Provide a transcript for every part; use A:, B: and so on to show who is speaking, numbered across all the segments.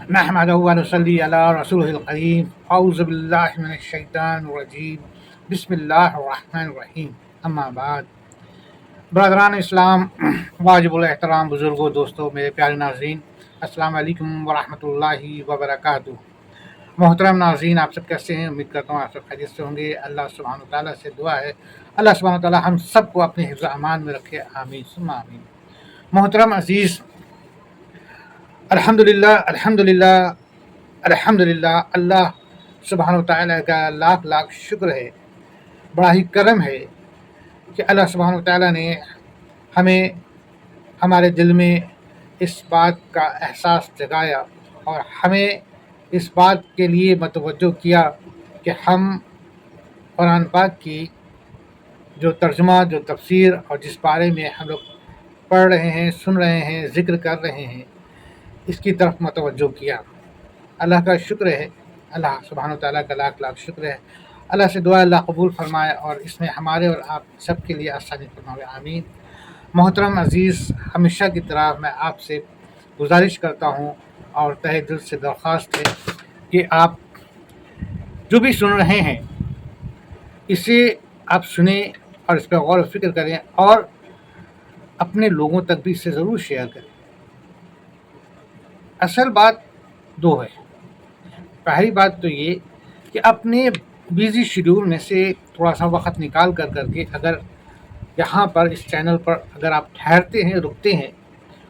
A: نحمده ونصلي على رسوله الكريم اعوذ باللہ من الشیطان الرجیم بسم اللہ الرحمن الرحیم اما بعد برادران اسلام، واجب الاحترام بزرگوں، دوستوں، میرے پیارے ناظرین، السلام علیکم ورحمۃ اللہ وبرکاتہ۔ محترم ناظرین، آپ سب کیسے ہیں؟ امید کرتا ہوں آپ سب خیریت سے ہوں گے۔ اللہ سبحانہ تعالیٰ سے دعا ہے اللہ سبحانہ تعالیٰ ہم سب کو اپنے حفظ و امان میں رکھے، آمین ثم آمین۔ محترم عزیز، الحمدللہ الحمدللہ الحمدللہ، اللہ سبحانہ تعالیٰ کا لاکھ لاکھ شکر ہے، بڑا ہی کرم ہے کہ اللہ سبحانہ تعالیٰ نے ہمیں ہمارے دل میں اس بات کا احساس جگایا اور ہمیں اس بات کے لیے متوجہ کیا کہ ہم قرآن پاک کی جو ترجمہ، جو تفسیر اور جس بارے میں ہم لوگ پڑھ رہے ہیں، سن رہے ہیں، ذکر کر رہے ہیں، اس کی طرف متوجہ کیا۔ اللہ کا شکر ہے، اللہ سبحانہ تعالیٰ کا لاکھ لاکھ شکر ہے۔ اللہ سے دعا اللہ قبول فرمائے اور اس میں ہمارے اور آپ سب کے لیے آسانی فرمائے، آمین۔ محترم عزیز، ہمیشہ کی طرح میں آپ سے گزارش کرتا ہوں اور تہہ دل سے درخواست ہے کہ آپ جو بھی سن رہے ہیں اسے آپ سنیں اور اس پہ غور و فکر کریں اور اپنے لوگوں تک بھی اسے ضرور شیئر کریں۔ اصل بات دو ہے۔ پہلی بات تو یہ کہ اپنے بیزی شیڈول میں سے تھوڑا سا وقت نکال کر کے اگر یہاں پر اس چینل پر اگر آپ ٹھہرتے ہیں، رکتے ہیں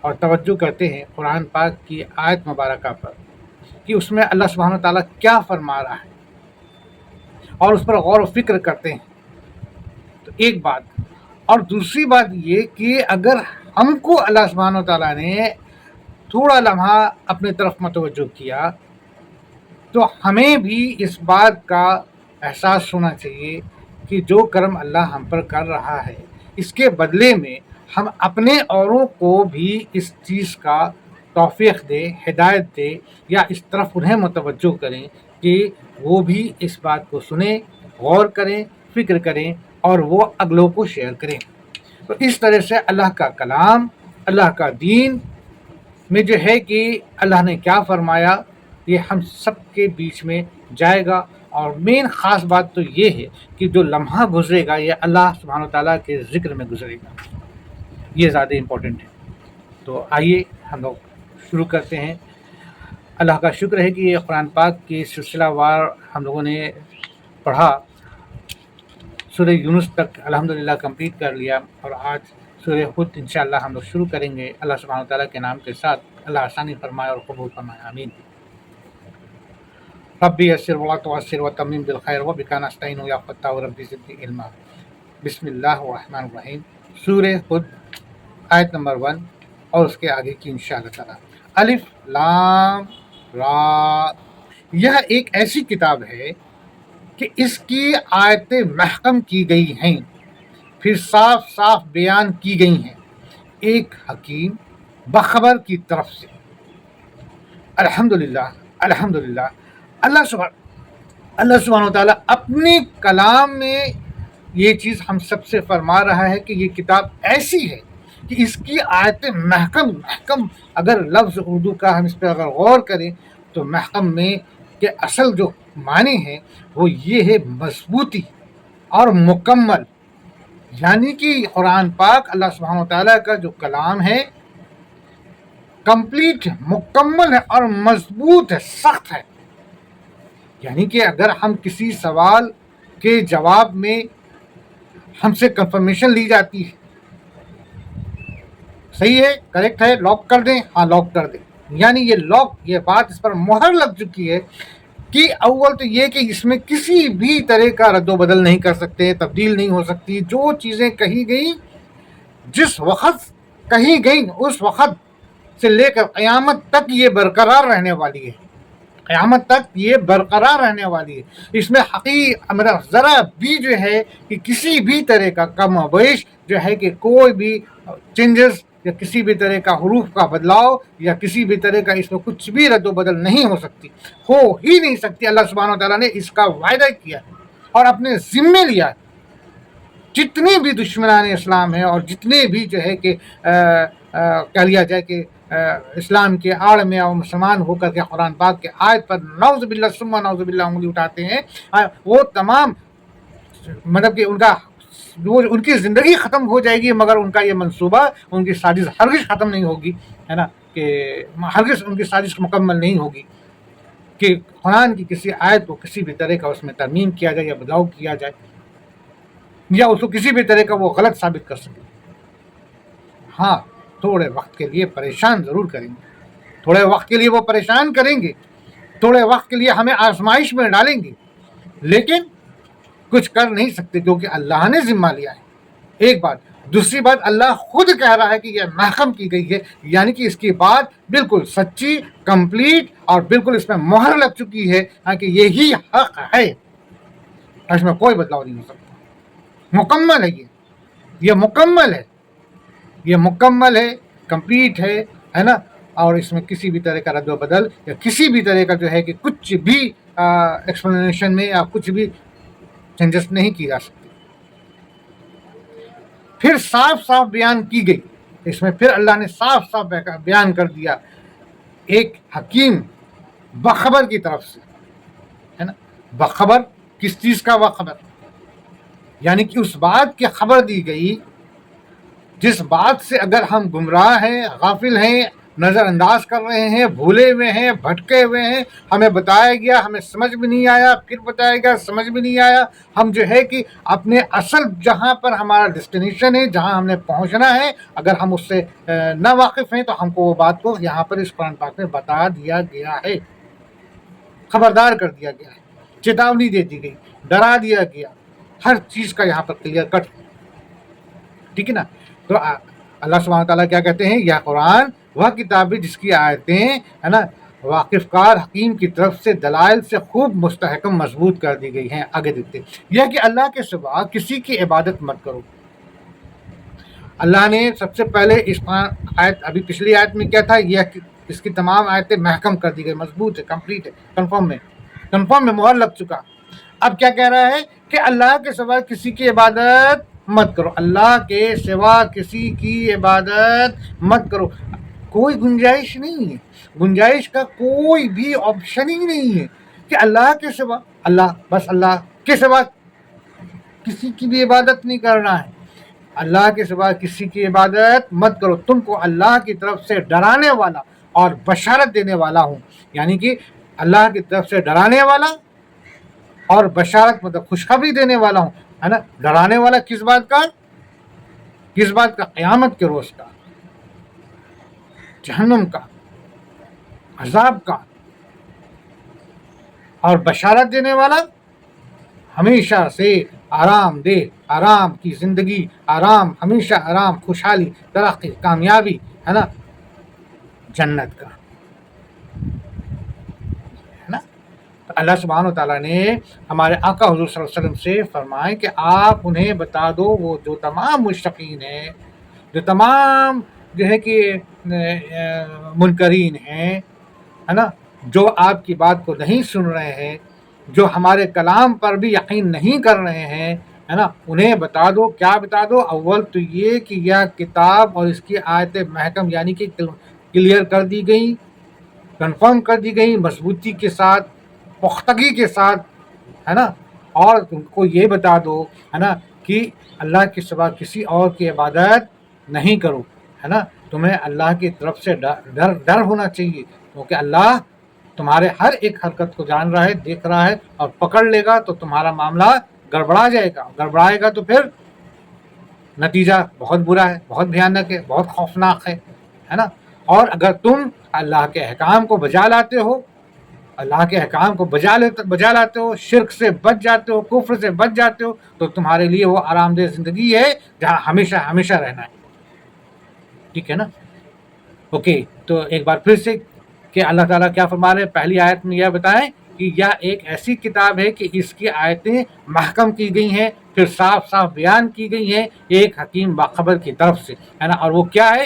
A: اور توجہ کرتے ہیں قرآن پاک کی آیت مبارکہ پر کہ اس میں اللہ سبحانہ تعالیٰ کیا فرما رہا ہے اور اس پر غور و فکر کرتے ہیں، تو ایک بات۔ اور دوسری بات یہ کہ اگر ہم کو اللہ سبحانہ تعالیٰ نے تھوڑا لمحہ اپنے طرف متوجہ کیا تو ہمیں بھی اس بات کا احساس ہونا چاہیے کہ جو کرم اللہ ہم پر کر رہا ہے اس کے بدلے میں ہم اپنے اوروں کو بھی اس چیز کا توفیق دیں، ہدایت دیں یا اس طرف انہیں متوجہ کریں کہ وہ بھی اس بات کو سنیں، غور کریں، فکر کریں اور وہ اگلوں کو شیئر کریں۔ تو اس طرح سے اللہ کا کلام، اللہ کا دین میں جو ہے کہ اللہ نے کیا فرمایا یہ ہم سب کے بیچ میں جائے گا۔ اور مین خاص بات تو یہ ہے کہ جو لمحہ گزرے گا یہ اللہ سبحانہ تعالیٰ کے ذکر میں گزرے گا، یہ زیادہ امپورٹنٹ ہے۔ تو آئیے ہم لوگ شروع کرتے ہیں۔ اللہ کا شکر ہے کہ یہ قرآن پاک کی سلسلہ وار ہم لوگوں نے پڑھا، سورہ یونس تک الحمدللہ کمپلیٹ کر لیا اور آج سورہ ہود انشاءاللہ ہم لوگ شروع کریں گے۔ اللہ سبحانہ تعالیٰ کے نام کے ساتھ، اللہ آسانی فرمائے اور قبول فرمائے، آمین۔ ربی یسر ولا تعسر وتمم بالخیر وبک نستعین یا فتاح ربی زدنی علما۔ بسم اللہ الرحمن الرحیم، سورہ ہود آیت نمبر 1 اور اس کے آگے کی انشاءاللہ تعالیٰ۔ الف لام را، یہ ایک ایسی کتاب ہے کہ اس کی آیتیں محکم کی گئی ہیں، پھر صاف صاف بیان کی گئی ہیں ایک حکیم بخبر کی طرف سے۔ الحمدللہ الحمدللہ، اللہ سبحانہ تعالیٰ اپنے کلام میں یہ چیز ہم سب سے فرما رہا ہے کہ یہ کتاب ایسی ہے کہ اس کی آیتیں محکم، اگر لفظ اردو کا ہم اس پہ اگر غور کریں تو محکم میں کہ اصل جو معنی ہے وہ یہ ہے مضبوطی اور مکمل، یعنی کہ قرآن پاک اللہ سبحانہ تعالیٰ کا جو کلام ہے کمپلیٹ، مکمل ہے اور مضبوط ہے، سخت ہے۔ یعنی کہ اگر ہم کسی سوال کے جواب میں ہم سے کنفرمیشن لی جاتی ہے، صحیح ہے، کریکٹ ہے، لاک کر دیں، ہاں لاک کر دیں، یعنی یہ بات اس پر مہر لگ چکی ہے کہ اول تو یہ کہ اس میں کسی بھی طرح کا رد و بدل نہیں کر سکتے، تبدیل نہیں ہو سکتی۔ جو چیزیں کہی گئیں، جس وقت کہی گئیں، اس وقت سے لے کر قیامت تک یہ برقرار رہنے والی ہے، قیامت تک یہ برقرار رہنے والی ہے۔ اس میں ذرا بھی جو ہے کہ کسی بھی طرح کا کم و بیش جو ہے کہ کوئی بھی چینجز یا کسی بھی طرح کا حروف کا بدلاؤ یا کسی بھی طرح کا اس میں کچھ بھی رد و بدل نہیں ہو سکتی، ہو ہی نہیں سکتی۔ اللہ سبحانہ تعالیٰ نے اس کا وعدہ کیا اور اپنے ذمے لیا ہے۔ جتنے بھی دشمنان اسلام ہیں اور جتنے بھی جو ہے کہ کہہ لیا جائے کہ اسلام کے آڑ میں اور مسلمان ہو کر کے قرآن پاک کے آیت پر نعوذ باللہ ثم نعوذ باللہ انگلی اٹھاتے ہیں، وہ تمام مطلب کہ ان کی زندگی ختم ہو جائے گی، مگر ان کا یہ منصوبہ، ان کی سازش ہرگز ختم نہیں ہوگی، ہے نا، کہ ہرگز ان کی سازش مکمل نہیں ہوگی کہ قرآن کی کسی آیت کو کسی بھی طرح کا اس میں ترمیم کیا جائے یا بدلاؤ کیا جائے یا اس کو کسی بھی طرح کا وہ غلط ثابت کر سکے۔ ہاں، تھوڑے وقت کے لیے پریشان ضرور کریں گے، تھوڑے وقت کے لیے وہ پریشان کریں گے، تھوڑے وقت کے لیے ہمیں آزمائش میں ڈالیں گے، لیکن کچھ کر نہیں سکتے کیونکہ اللہ نے ذمہ لیا ہے، ایک بات۔ دوسری بات، اللہ خود کہہ رہا ہے کہ یہ محکم کی گئی ہے، یعنی کہ اس کی بات بالکل سچی، کمپلیٹ اور بالکل اس میں مہر لگ چکی ہے کہ یہی حق ہے، اس میں کوئی بدلاؤ نہیں ہو سکتا، مکمل ہے، یہ مکمل ہے، یہ مکمل ہے، کمپلیٹ ہے نا، اور اس میں کسی بھی طرح کا رد و بدل یا کسی بھی طرح کا جو ہے کہ کچھ بھی ایکسپلینیشن میں یا کچھ بھی چینجز نہیں کی جا سکتی۔ پھر صاف صاف بیان کی گئی، اس میں پھر اللہ نے صاف صاف بیان کر دیا، ایک حکیم باخبر کی طرف سے، ہے نا، باخبر کس چیز کا باخبر؟ یعنی کہ اس بات کی خبر دی گئی جس بات سے اگر ہم گمراہ ہیں، غافل ہیں، نظر انداز کر رہے ہیں، بھولے ہوئے ہیں، بھٹکے ہوئے ہیں، ہمیں بتایا گیا، ہمیں سمجھ بھی نہیں آیا، پھر بتایا گیا، سمجھ بھی نہیں آیا، ہم جو ہے کہ اپنے اصل جہاں پر ہمارا ڈیسٹینیشن ہے، جہاں ہم نے پہنچنا ہے، اگر ہم اس سے نہ واقف ہیں تو ہم کو وہ بات کو یہاں پر اس قرآن پاک میں بتا دیا گیا ہے، خبردار کر دیا گیا ہے، چیتاونی دے دی گئی، ڈرا دیا گیا، ہر چیز کا یہاں پر کلیئر کٹ، ٹھیک ہے نا۔ تو اللہ سبحانہ تعالیٰ کیا کہتے ہیں، یہ قرآن وہ کتاب ہے جس کی آیتیں، ہے نا، واقف کار حکیم کی طرف سے دلائل سے خوب مستحکم مضبوط کر دی گئی ہیں۔ آگے دیکھتے یہ کہ اللہ کے سوا کسی کی عبادت مت کرو۔ اللہ نے سب سے پہلے اس آیت، ابھی پچھلی آیت میں کیا تھا، یہ اس کی تمام آیتیں محکم کر دی گئی، مضبوط ہے، کمپلیٹ ہے، کنفرم میں مہر لگ چکا۔ اب کیا کہہ رہا ہے کہ اللہ کے سوا کسی کی عبادت مت کرو، اللہ کے سوا کسی کی عبادت مت کرو، کوئی گنجائش نہیں ہے، گنجائش کا کوئی بھی آپشن ہی نہیں ہے کہ اللہ کے سوا، بس اللہ کے سوا کسی کی بھی عبادت نہیں کرنا ہے، اللہ کے سوا کسی کی عبادت مت کرو، تم کو اللہ کی طرف سے ڈرانے والا اور بشارت دینے والا ہوں، یعنی کہ اللہ کی طرف سے ڈرانے والا اور بشارت مطلب خوشخبری دینے والا ہوں، ہے نا۔ ڈرانے والا کس بات کا؟ قیامت کے روز کا، جہنم کا، عذاب کا، اور بشارت دینے والا ہمیشہ سے آرام دہ، آرام کی زندگی، آرام، ہمیشہ آرام، خوشحالی، ترقی، کامیابی، ہے نا، جنت کا، ہے نا۔ تو اللہ سبحانہ و تعالیٰ نے ہمارے آقا حضور صلی اللہ علیہ وسلم سے فرمائے کہ آپ انہیں بتا دو، وہ جو تمام مشرکین ہیں، جو تمام جو ہے کہ منکرین ہیں، ہے نا، جو آپ کی بات کو نہیں سن رہے ہیں، جو ہمارے کلام پر بھی یقین نہیں کر رہے ہیں، ہے نا، انہیں بتا دو، کیا بتا دو؟ اول تو یہ کہ یہ کتاب اور اس کی آیتیں محکم یعنی کہ کلیئر کر دی گئی، کنفرم کر دی گئی، مضبوطی کے ساتھ، پختگی کے ساتھ، ہے نا، اور تم کو یہ بتا دو، ہے نا، کہ اللہ کے سوا کسی اور کی عبادت نہیں کرو، ہے نا۔ تمہیں اللہ کی طرف سے ڈر ہونا چاہیے، کیونکہ اللہ تمہارے ہر ایک حرکت کو جان رہا ہے، دیکھ رہا ہے، اور پکڑ لے گا تو تمہارا معاملہ گڑبڑا جائے گا، گڑبڑائے گا تو پھر نتیجہ بہت برا ہے، بہت بھیانک ہے، بہت خوفناک ہے نا۔ اور اگر تم اللہ کے احکام کو بجا لاتے ہو، اللہ کے احکام کو بجا لاتے ہو، شرک سے بچ جاتے ہو، کفر سے بچ جاتے ہو، تو تمہارے لیے وہ آرام دہ زندگی ہے جہاں ہمیشہ ہمیشہ رہنا ہے، ٹھیک ہے نا۔ اوکے، تو ایک بار پھر سے کہ اللہ تعالیٰ کیا فرما رہے ہیں، پہلی آیت میں یہ بتائیں کہ یہ ایک ایسی کتاب ہے کہ اس کی آیتیں محکم کی گئی ہیں، پھر صاف صاف بیان کی گئی ہیں ایک حکیم باخبر کی طرف سے، ہے نا۔ اور وہ کیا ہے؟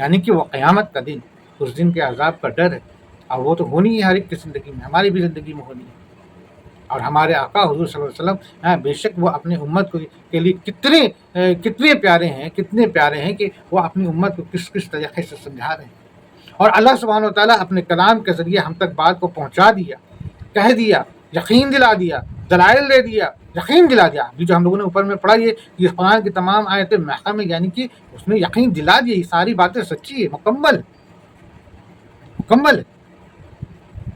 A: یعنی کہ وہ قیامت کا دن، اس دن کے عذاب کا ڈر ہے، اور وہ تو ہونی ہے ہر ایک کی زندگی میں، ہماری بھی زندگی میں ہونی ہے۔ اور ہمارے آقا حضور صلی اللہ علیہ وسلم بے شک وہ اپنے امت کے لیے کتنے پیارے ہیں کہ وہ اپنی امت کو کس کس طریقے سے سمجھا رہے ہیں۔ اور اللہ سبحانہ و تعالیٰ اپنے کلام کے ذریعے ہم تک بات کو پہنچا دیا، کہہ دیا، یقین دلا دیا، دلائل دے دیا، یقین دلا دیا۔ ابھی جو ہم لوگوں نے اوپر میں پڑھا، یہ قرآن کی تمام آیتیں محکم ہے، یعنی کہ اس نے یقین دلا دیا، یہ ساری باتیں سچی ہے، مکمل ہے،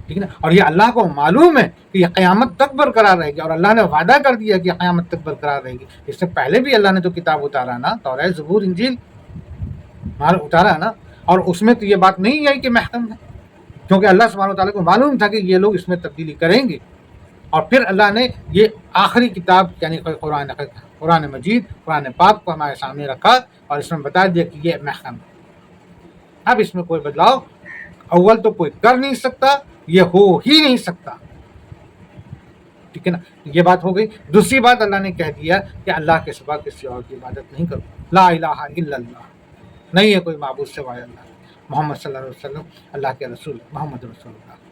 A: ٹھیک ہے نا۔ اور یہ اللہ کو معلوم ہے کہ یہ قیامت تک برقرار رہے گی، اور اللہ نے وعدہ کر دیا کہ یہ قیامت تک برقرار رہے گی۔ اس سے پہلے بھی اللہ نے تو کتاب اتارا نا، توریت، زبور، انجیل اتارا نا، اور اس میں تو یہ بات نہیں آئی کہ محکم ہے، کیونکہ اللہ سبحانہ و تعالیٰ کو معلوم تھا کہ یہ لوگ اس میں تبدیلی کریں گے۔ اور پھر اللہ نے یہ آخری کتاب یعنی قرآن مجید، قرآن پاک کو ہمارے سامنے رکھا، اور اس میں بتا دیا کہ یہ محکم ہے۔ اب اس میں کوئی بدلاؤ اول تو کوئی کر نہیں سکتا، یہ ہو ہی نہیں سکتا، ٹھیک ہے نا۔ یہ بات ہو گئی۔ دوسری بات اللہ نے کہہ دیا کہ اللہ کے سوا کسی اور کی عبادت نہیں کرو، لا الہ الا اللہ، نہیں ہے کوئی معبود سوائے اللہ، محمد صلی اللہ علیہ وسلم اللہ کے رسول، محمد رسول اللہ۔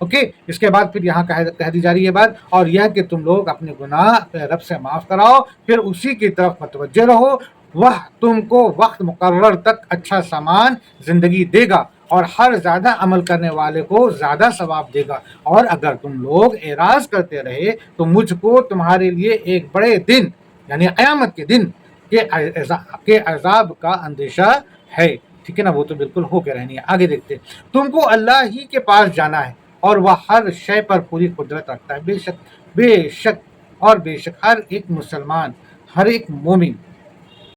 A: اوکے، اس کے بعد پھر یہاں کہہ دی جا رہی ہے بات، اور یہ کہ تم لوگ اپنے گناہ رب سے معاف کراؤ، پھر اسی کی طرف متوجہ رہو، وہ تم کو وقت مقرر تک اچھا سامان زندگی دے گا، اور ہر زیادہ عمل کرنے والے کو زیادہ ثواب دے گا۔ اور اگر تم لوگ اعراض کرتے رہے تو مجھ کو تمہارے لیے ایک بڑے دن یعنی قیامت کے دن کے عذاب کا اندیشہ ہے، ٹھیک ہے نا۔ وہ تو بالکل ہو کے رہنی ہے۔ آگے دیکھتے، تم کو اللہ ہی کے پاس جانا ہے، اور وہ ہر شے پر پوری قدرت رکھتا ہے۔ بے شک ہر ایک مسلمان، ہر ایک مومن